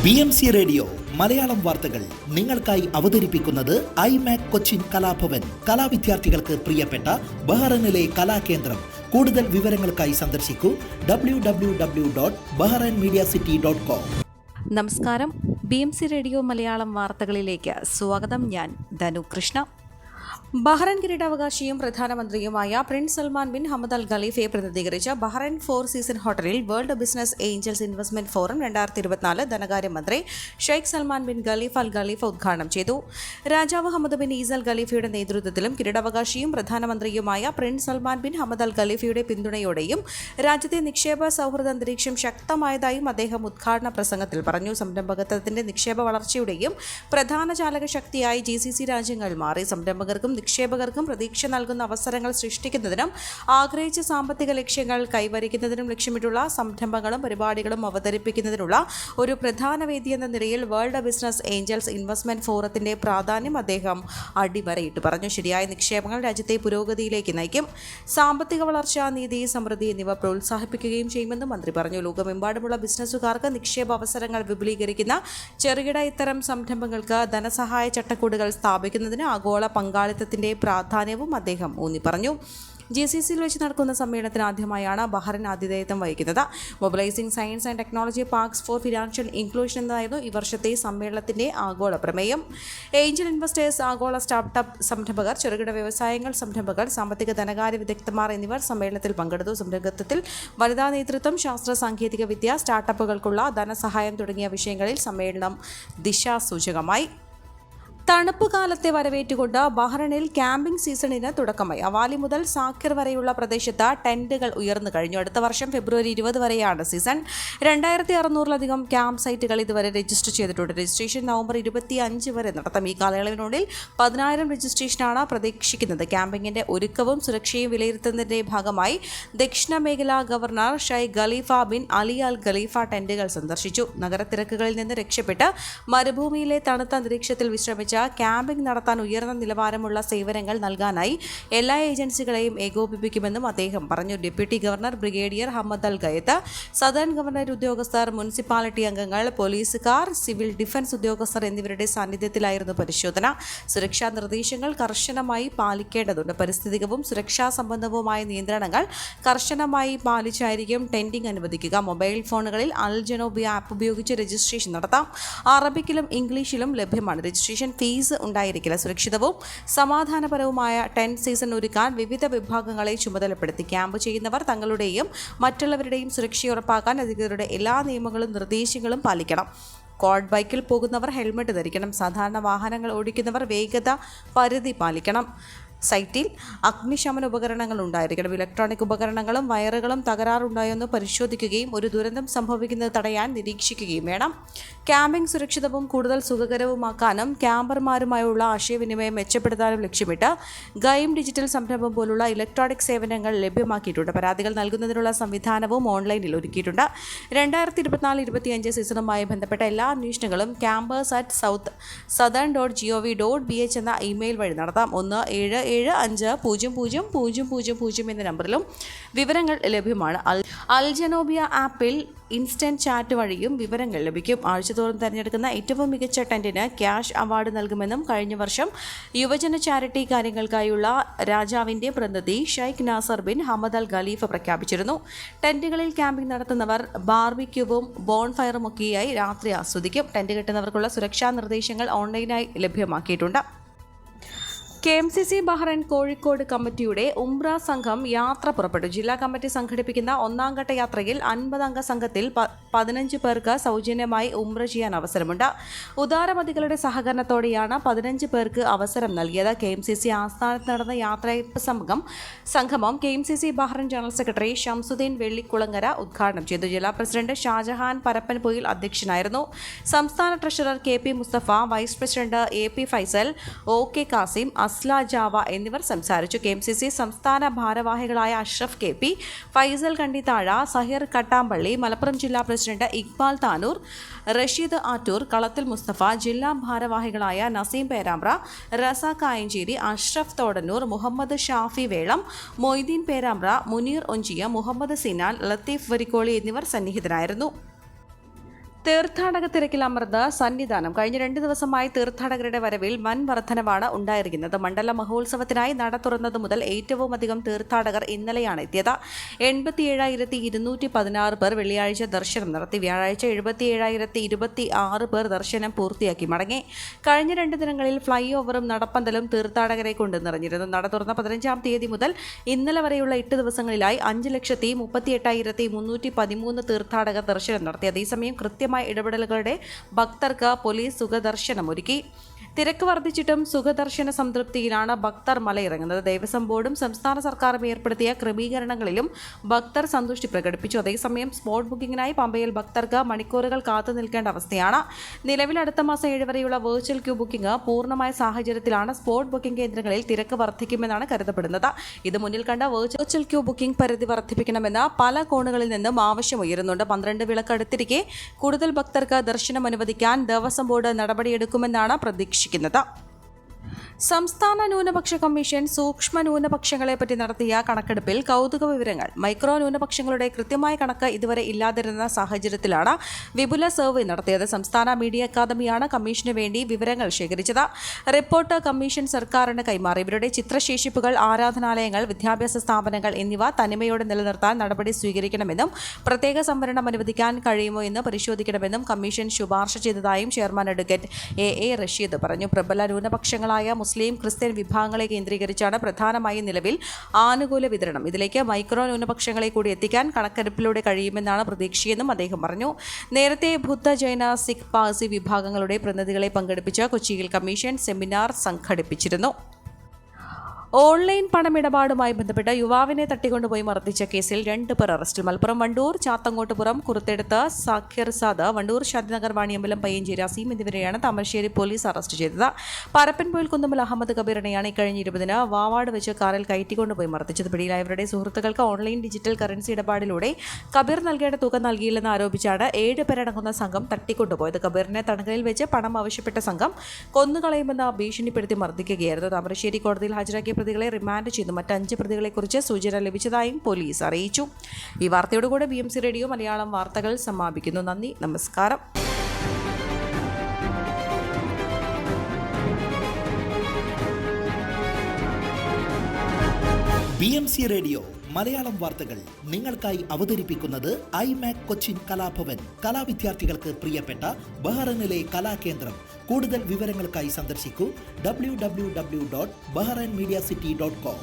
BMC radio Malayalam വാർത്തകൾ നിങ്ങൾക്കായി അവതരിപ്പിക്കുന്നത് ഐമാക് കൊച്ചിൻ കലാഭവൻ. കലാവിദ്യാർത്ഥികൾക്ക് പ്രിയപ്പെട്ട ബഹ്റൈനിലെ കലാകേന്ദ്രം. കൂടുതൽ വിവരങ്ങൾക്കായി സന്ദർശിക്കൂ www.bahrainmediacity.com. നമസ്കാരം. BMC റേഡിയോ മലയാളം വാർത്തകളിലേക്ക് സ്വാഗതം. ഞാൻ ധനു കൃഷ്ണ. ബഹ്റൈൻ കിരീടാവകാശിയും പ്രധാനമന്ത്രിയുമായ prince Salman bin Hamad Al ഖലീഫയെ പ്രതിനിധീകരിച്ച ബഹ്റൈൻ 4 സീസൺ ഹോട്ടലിൽ World Business Angels Investment Forum 2024 ധനകാര്യമന്ത്രി Sheikh Salman bin Khalifa Al Khalifa ഉദ്ഘാടനം ചെയ്തു. രാജാവ് ഹമദ് ബിൻ ഈസ അൽ ഖലീഫയുടെ നേതൃത്വത്തിലും കിരീടാവകാശിയും പ്രധാനമന്ത്രിയുമായ prince Salman bin Hamad Al ഖലീഫയുടെ പിന്തുണയോടെയും രാജ്യത്തെ നിക്ഷേപ സൗഹൃദ അന്തരീക്ഷം ശക്തമായതായും അദ്ദേഹം ഉദ്ഘാടന പ്രസംഗത്തിൽ പറഞ്ഞു. സംരംഭകത്വത്തിന്റെ നിക്ഷേപ വളർച്ചയുടെയും പ്രധാന ചാലക ശക്തിയായി GCC രാജ്യങ്ങൾ മാറി. സംരംഭകർക്കും നിക്ഷേപകർക്കും പ്രതീക്ഷ നൽകുന്ന അവസരങ്ങൾ സൃഷ്ടിക്കുന്നതിനും ആഗ്രഹിച്ച സാമ്പത്തിക ലക്ഷ്യങ്ങൾ കൈവരിക്കുന്നതിനും ലക്ഷ്യമിട്ടുള്ള സംരംഭങ്ങളും പരിപാടികളും അവതരിപ്പിക്കുന്നതിനുള്ള ഒരു പ്രധാന വേദി എന്ന നിലയിൽ വേൾഡ് ബിസിനസ് ഏഞ്ചൽസ് ഇൻവെസ്റ്റ്മെന്റ് ഫോറത്തിന്റെ പ്രാധാന്യം അദ്ദേഹം അടിവരയിട്ട് പറഞ്ഞു. ശരിയായ നിക്ഷേപങ്ങൾ രാജ്യത്തെ പുരോഗതിയിലേക്ക് നയിക്കും, സാമ്പത്തിക വളർച്ച, നീതി, സമൃദ്ധി എന്നിവ പ്രോത്സാഹിപ്പിക്കുകയും ചെയ്യുമെന്നും മന്ത്രി പറഞ്ഞു. ലോകമെമ്പാടുമുള്ള ബിസിനസ്സുകാർക്ക് നിക്ഷേപ അവസരങ്ങൾ വിപുലീകരിക്കുന്ന ചെറുകിട ഇത്തരം സംരംഭങ്ങൾക്ക് ധനസഹായ ചട്ടക്കൂടുകൾ സ്ഥാപിക്കുന്നതിന് ആഗോള പങ്കാളിത്തത്തിന്റെ പ്രാധാന്യവും അദ്ദേഹം ഊന്നി പറഞ്ഞു. GCCയിൽ വെച്ച് നടക്കുന്ന സമ്മേളനത്തിന് ആദ്യമായാണ് ബഹ്റൈൻ ആതിഥേയത്വം വഹിക്കുന്നത്. Mobilising science and technology parks for financial inclusion എന്നതായിരുന്നു ഈ വർഷത്തെ സമ്മേളനത്തിന്റെ ആഗോള പ്രമേയം. ഏഞ്ചൽ ഇൻവെസ്റ്റേഴ്സ്, ആഗോള സ്റ്റാർട്ടപ്പ് സംരംഭകർ, ചെറുകിട വ്യവസായങ്ങൾ സംരംഭകർ, സാമ്പത്തിക ധനകാര്യ വിദഗ്ധന്മാർ എന്നിവർ സമ്മേളനത്തിൽ പങ്കെടുത്തു. സംരംഭത്തിൽ വനിതാ നേതൃത്വം, ശാസ്ത്ര സാങ്കേതിക വിദ്യ, സ്റ്റാർട്ടപ്പുകൾക്കുള്ള ധനസഹായം തുടങ്ങിയ വിഷയങ്ങളിൽ സമ്മേളനം ദിശാസൂചകമായി. തണുപ്പ് കാലത്തെ വരവേറ്റുകൊണ്ട് ബഹ്റൈനിൽ ക്യാമ്പിംഗ് സീസണിന് തുടക്കമായി. അവാലി മുതൽ സാക്കിർ വരെയുള്ള പ്രദേശത്ത് ടെന്റുകൾ ഉയർന്നു കഴിഞ്ഞു. അടുത്ത വർഷം ഫെബ്രുവരി 20 വരെയാണ് സീസൺ. 2600-ലധികം ക്യാമ്പ് സൈറ്റുകൾ ഇതുവരെ രജിസ്റ്റർ ചെയ്തിട്ടുണ്ട്. രജിസ്ട്രേഷൻ നവംബർ 25 വരെ നടത്തും. ഈ കാലയളവിനുള്ളിൽ 10,000 രജിസ്ട്രേഷനാണ് പ്രതീക്ഷിക്കുന്നത്. ക്യാമ്പിംഗിന്റെ ഒരുക്കവും സുരക്ഷയും വിലയിരുത്തുന്നതിന്റെ ഭാഗമായി ദക്ഷിണ മേഖലാ governor Sheikh Khalifa bin Ali Al Khalifa ടെന്റുകൾ സന്ദർശിച്ചു. നഗരത്തിരക്കുകളിൽ നിന്ന് രക്ഷപ്പെട്ട് മരുഭൂമിയിലെ തണുത്ത അന്തരീക്ഷത്തിൽ വിശ്രമിച്ച ക്യാമ്പിംഗ് നടത്താൻ ഉയർന്ന നിലവാരമുള്ള സേവനങ്ങൾ നൽകാനായി എല്ലാ ഏജൻസികളെയും ഏകോപിപ്പിക്കുമെന്നും അദ്ദേഹം പറഞ്ഞു. ഡെപ്യൂട്ടി ഗവർണർ ബ്രിഗേഡിയർ ഹമ്മദ് അൽ ഗയത്ത്, സദേൺ ഗവർണർ ഉദ്യോഗസ്ഥർ, മുനിസിപ്പാലിറ്റി അംഗങ്ങൾ, പോലീസുകാർ, സിവിൽ ഡിഫൻസ് ഉദ്യോഗസ്ഥർ എന്നിവരുടെ സാന്നിധ്യത്തിലായിരുന്നു പരിശോധന. സുരക്ഷാ നിർദ്ദേശങ്ങൾ കർശനമായി പാലിക്കേണ്ടതുണ്ട്. പരിസ്ഥിതികവും സുരക്ഷാ സംബന്ധവുമായ നിയന്ത്രണങ്ങൾ കർശനമായി പാലിച്ചായിരിക്കും ടെന്റിംഗ് അനുവദിക്കുക. മൊബൈൽ ഫോണുകളിൽ അൽ ജനോബിയ ആപ്പ് ഉപയോഗിച്ച് രജിസ്ട്രേഷൻ നടത്താം. അറബിക്കിലും ഇംഗ്ലീഷിലും ലഭ്യമാണ്. രജിസ്ട്രേഷൻ ഫീസ് ഉണ്ടായിരിക്കില്ല. സുരക്ഷിതവും സമാധാനപരവുമായ ടെന്റ് സീസൺ ഒരുക്കാൻ വിവിധ വിഭാഗങ്ങളെ ചുമതലപ്പെടുത്തി. ക്യാമ്പ് ചെയ്യുന്നവർ തങ്ങളുടെയും മറ്റുള്ളവരുടെയും സുരക്ഷ ഉറപ്പാക്കാൻ അധികൃതരുടെ എല്ലാ നിയമങ്ങളും നിർദ്ദേശങ്ങളും പാലിക്കണം. ക്വാഡ് ബൈക്കിൽ പോകുന്നവർ ഹെൽമറ്റ് ധരിക്കണം. സാധാരണ വാഹനങ്ങൾ ഓടിക്കുന്നവർ വേഗത പരിധി പാലിക്കണം. സൈറ്റിൽ അഗ്നിശമന ഉപകരണങ്ങൾ ഉണ്ടായിരിക്കണം. ഇലക്ട്രോണിക് ഉപകരണങ്ങളും വയറുകളും തകരാറുണ്ടായെന്ന് പരിശോധിക്കുകയും ഒരു ദുരന്തം സംഭവിക്കുന്നത് തടയാൻ നിരീക്ഷിക്കുകയും വേണം. ക്യാമ്പിംഗ് സുരക്ഷിതവും കൂടുതൽ സുഖകരവുമാക്കാനും ക്യാമ്പർമാരുമായുള്ള ആശയവിനിമയം മെച്ചപ്പെടുത്താനും ലക്ഷ്യമിട്ട് ഗെയിം ഡിജിറ്റൽ സംരംഭം പോലുള്ള ഇലക്ട്രോണിക് സേവനങ്ങൾ ലഭ്യമാക്കിയിട്ടുണ്ട്. പരാതികൾ നൽകുന്നതിനുള്ള സംവിധാനവും ഓൺലൈനിൽ ഒരുക്കിയിട്ടുണ്ട്. 2024-25 സീസണുമായി ബന്ധപ്പെട്ട എല്ലാ അന്വേഷണങ്ങളും campers@southern.gov.bh എന്ന ഇമെയിൽ വഴി നടത്താം. 17750000 എന്ന നമ്പറിലും വിവരങ്ങൾ ലഭ്യമാണ്. അൽ ജനോബിയ ആപ്പിൽ ഇൻസ്റ്റന്റ് ചാറ്റ് വഴിയും വിവരങ്ങൾ ലഭിക്കും. ആഴ്ചതോറും തിരഞ്ഞെടുക്കുന്ന ഏറ്റവും മികച്ച ടെന്റിന് ക്യാഷ് അവാർഡ് നൽകുമെന്നും കഴിഞ്ഞ വർഷം യുവജന ചാരിറ്റി കാര്യങ്ങൾക്കായുള്ള രാജാവിന്റെ പ്രതിനിധി ഷെയ്ഖ് നാസർ ബിൻ ഹമദ് അൽ ഖലീഫ പ്രഖ്യാപിച്ചിരുന്നു. ടെന്റുകളിൽ ക്യാമ്പിംഗ് നടത്തുന്നവർ ബാർബിക്യൂവും ബോൺഫയറും ഒക്കെയായി രാത്രി ആസ്വദിക്കും. ടെന്റ് കെട്ടുന്നവർക്കുള്ള സുരക്ഷാ നിർദ്ദേശങ്ങൾ ഓൺലൈനായി ലഭ്യമാക്കിയിട്ടുണ്ട്. KMCC ബഹ്റൈൻ കോഴിക്കോട് കമ്മിറ്റിയുടെ ഉംറ സംഘം യാത്ര പുറപ്പെട്ടു. ജില്ലാ കമ്മിറ്റി സംഘടിപ്പിക്കുന്ന 1ാം-ഘട്ട യാത്രയിൽ 50-അംഗ സംഘത്തിൽ 15 പേർക്ക് സൗജന്യമായി ഉംറ ചെയ്യാൻ അവസരമുണ്ട്. ഉദാരമതികളുടെ സഹകരണത്തോടെയാണ് 15 പേർക്ക് അവസരം നൽകിയത്. KMCC ആസ്ഥാനത്ത് നടന്ന യാത്രയയപ്പ് സംഗമം KMCC Bahrain general secretary Shamsuddeen Vellikkulangara ഉദ്ഘാടനം ചെയ്തു. ജില്ലാ പ്രസിഡന്റ് ഷാജഹാൻ പരപ്പൻപൊയിൽ അധ്യക്ഷനായിരുന്നു. സംസ്ഥാന treasurer KP Musthafa, vice president AP Faisal, OK Kasim, Asla Java എന്നിവർ സംസാരിച്ചു. KMCC സംസ്ഥാന ഭാരവാഹികളായ അഷ്റഫ് KP, ഫൈസൽ കണ്ടിത്താഴ, സഹിർ കട്ടാമ്പള്ളി, മലപ്പുറം ജില്ലാ പ്രസിഡന്റ് ഇക്ബാൽ താനൂർ, റഷീദ് ആറ്റൂർ, കളത്തിൽ മുസ്തഫ, ജില്ലാ ഭാരവാഹികളായ നസീം പേരാമ്പ്ര, റസാഖ് കായഞ്ചേരി, അഷ്റഫ് തോടന്നൂർ, മുഹമ്മദ് ഷാഫി വേളം, മൊയ്തീൻ പേരാമ്പ്ര, മുനീർ ഒഞ്ചിയ, മുഹമ്മദ് സിനാൻ, ലത്തീഫ് വരിക്കോളി എന്നിവർ സന്നിഹിതരായിരുന്നു. തീർത്ഥാടക തിരക്കിൽ അമർന്ന സന്നിധാനം. കഴിഞ്ഞ 2 ദിവസമായി തീർത്ഥാടകരുടെ വരവിൽ വൻ വർധനവാണ് ഉണ്ടായിരിക്കുന്നത്. മണ്ഡല മഹോത്സവത്തിനായി നട തുറന്നതു മുതൽ ഏറ്റവുമധികം തീർത്ഥാടകർ ഇന്നലെയാണ് എത്തിയത്. 87,216 പേർ വെള്ളിയാഴ്ച ദർശനം നടത്തി. വ്യാഴാഴ്ച 77,026 പേർ ദർശനം പൂർത്തിയാക്കി മടങ്ങി. കഴിഞ്ഞ 2 ദിനങ്ങളിൽ ഫ്ലൈ ഓവറും നടപ്പന്തലും തീർത്ഥാടകരെ കൊണ്ട് നിറഞ്ഞിരുന്നു. നട തുറന്ന 15-ാം തീയതി മുതൽ ഇന്നലെ വരെയുള്ള 8 ദിവസങ്ങളിലായി 5,38,313 തീർത്ഥാടകർ ദർശനം നടത്തി. അതേസമയം കൃത്യമായ ഇടപെടലുകളുടെ ഭക്തർക്ക് പോലീസ് സുഖദർശനം ഒരുക്കി. തിരക്ക് വർദ്ധിച്ചിട്ടും സുഖദർശന സംതൃപ്തിയിലാണ് ഭക്തർ മലയിറങ്ങുന്നത്. ദേവസ്വം ബോർഡും സംസ്ഥാന സർക്കാരും ഏർപ്പെടുത്തിയ ക്രമീകരണങ്ങളിലും ഭക്തർ സന്തുഷ്ടി പ്രകടിപ്പിച്ചു. അതേസമയം സ്പോട്ട് ബുക്കിംഗിനായി പമ്പയിൽ ഭക്തർക്ക് മണിക്കൂറുകൾ കാത്തു നിൽക്കേണ്ട അവസ്ഥയാണ്. നിലവിൽ അടുത്ത മാസം 7 വരെയുള്ള വെർച്വൽ ക്യൂ ബുക്കിംഗ് പൂർണ്ണമായ സാഹചര്യത്തിലാണ് സ്പോട്ട് ബുക്കിംഗ് കേന്ദ്രങ്ങളിൽ തിരക്ക് വർദ്ധിക്കുമെന്നാണ് കരുതപ്പെടുന്നത്. ഇത് മുന്നിൽ കണ്ട വെർച്വൽ ക്യൂ ബുക്കിംഗ് പരിധി വർദ്ധിപ്പിക്കണമെന്ന് പല കോണുകളിൽ നിന്നും ആവശ്യമുയരുന്നുണ്ട്. 12 വിളക്ക് അടുത്തിരിക്കെ കൂടുതൽ ഭക്തർക്ക് ദർശനം അനുവദിക്കാൻ ദേവസ്വം ബോർഡ് നടപടിയെടുക്കുമെന്നാണ് പ്രതീക്ഷിക്കുന്നത്. സംസ്ഥാന ന്യൂനപക്ഷ കമ്മീഷൻ സൂക്ഷ്മ ന്യൂനപക്ഷങ്ങളെപ്പറ്റി നടത്തിയ കണക്കെടുപ്പിൽ കൗതുക വിവരങ്ങൾ. മൈക്രോ ന്യൂനപക്ഷങ്ങളുടെ കൃത്യമായ കണക്ക് ഇതുവരെ ഇല്ലാതിരുന്ന സാഹചര്യത്തിലാണ് വിപുല സർവേ നടത്തിയത്. സംസ്ഥാന മീഡിയ അക്കാദമിയാണ് കമ്മീഷന് വേണ്ടി വിവരങ്ങൾ ശേഖരിച്ചത്. റിപ്പോർട്ട് കമ്മീഷൻ സർക്കാരിന് കൈമാറി. ഇവരുടെ ചിത്രശേഷിപ്പുകൾ, ആരാധനാലയങ്ങൾ, വിദ്യാഭ്യാസ സ്ഥാപനങ്ങൾ എന്നിവ തനിമയോടെ നിലനിർത്താൻ നടപടി സ്വീകരിക്കണമെന്നും പ്രത്യേക സംവരണം അനുവദിക്കാൻ കഴിയുമോ എന്ന് പരിശോധിക്കണമെന്നും കമ്മീഷൻ ശുപാർശ ചെയ്തതായും ചെയർമാൻ അഡ്വക്കേറ്റ് എ റഷീദ് പറഞ്ഞു. പ്രബല ന്യൂനപക്ഷങ്ങളായ മുസ്ലിം, ക്രിസ്ത്യൻ വിഭാഗങ്ങളെ കേന്ദ്രീകരിച്ചാണ് പ്രധാനമായും നിലവിൽ ആനുകൂല വിതരണം. ഇതിലേക്ക് മൈക്രോ ന്യൂനപക്ഷങ്ങളെ കൂടി എത്തിക്കാൻ കണക്കെടുപ്പിലൂടെ കഴിയുമെന്നാണ് പ്രതീക്ഷയെന്നും അദ്ദേഹം പറഞ്ഞു. നേരത്തെ ബുദ്ധ, ജൈന, സിഖ്, പാഴ്സി വിഭാഗങ്ങളുടെ പ്രതിനിധികളെ പങ്കെടുപ്പിച്ച് കൊച്ചിയിൽ കമ്മീഷൻ സെമിനാർ സംഘടിപ്പിച്ചിരുന്നു. ഓൺലൈൻ പണമിടപാടുമായി ബന്ധപ്പെട്ട് യുവാവിനെ തട്ടിക്കൊണ്ടുപോയി മർദ്ദിച്ച കേസിൽ 2 പേർ അറസ്റ്റിൽ. മലപ്പുറം വണ്ടൂർ ചാത്തങ്കോട്ടുപുറം കുറുത്തെടുത്ത് സാഖിർ സാദ്, വണ്ടൂർ ശാന്തിനഗർ വാണിയമ്പലം പയ്യഞ്ചേരി അസീം എന്നിവരെയാണ് താമരശ്ശേരി പോലീസ് അറസ്റ്റ് ചെയ്തത്. പരപ്പൻപോയിൽ കുന്നുമ്മൽ അഹമ്മദ് കബീറിനെയാണ് ഇക്കഴിഞ്ഞ 20-ന് വാവാട് വെച്ച് കാറിൽ കയറ്റിക്കൊണ്ടുപോയി മർദ്ദിച്ചത്. പിടിയിലായവരുടെ സുഹൃത്തുക്കൾക്ക് ഓൺലൈൻ ഡിജിറ്റൽ കറൻസി ഇടപാടിലൂടെ കബീർ നൽകേണ്ട തുക നൽകിയില്ലെന്ന് ആരോപിച്ചാണ് 7 പേരടങ്ങുന്ന സംഘം തട്ടിക്കൊണ്ടുപോയത്. കബീറിനെ തടങ്കലിൽ വെച്ച് പണം ആവശ്യപ്പെട്ട സംഘം കൊന്നുകളയുമെന്ന് ഭീഷണിപ്പെടുത്തി മർദ്ദിക്കുകയായിരുന്നു. താമരശ്ശേരി കോടതിയിൽ ഹാജരാക്കിയ പ്രതികളെ റിമാൻഡ് ചെയ്തു. മറ്റ് 5 പ്രതികളെക്കുറിച്ച് സൂചന ലഭിച്ചതായും പോലീസ് അറിയിച്ചു. ഈ വാർത്തയോടുകൂടെ BMC റേഡിയോ മലയാളം വാർത്തകൾ സമാപിക്കുന്നു. നന്ദി, നമസ്കാരം. BMC റേഡിയോ മലയാളം വാർത്തകൾ നിങ്ങൾക്കായി അവതരിപ്പിക്കുന്നത് iMac കൊച്ചിൻ കലാഭവൻ. കലാവിദ്യാർത്ഥികൾക്ക് പ്രിയപ്പെട്ട ബഹ്റൈനിലെ കലാകേന്ദ്രം. കൂടുതൽ വിവരങ്ങൾക്കായി സന്ദർശിക്കൂ www.bahrainmediacity.com.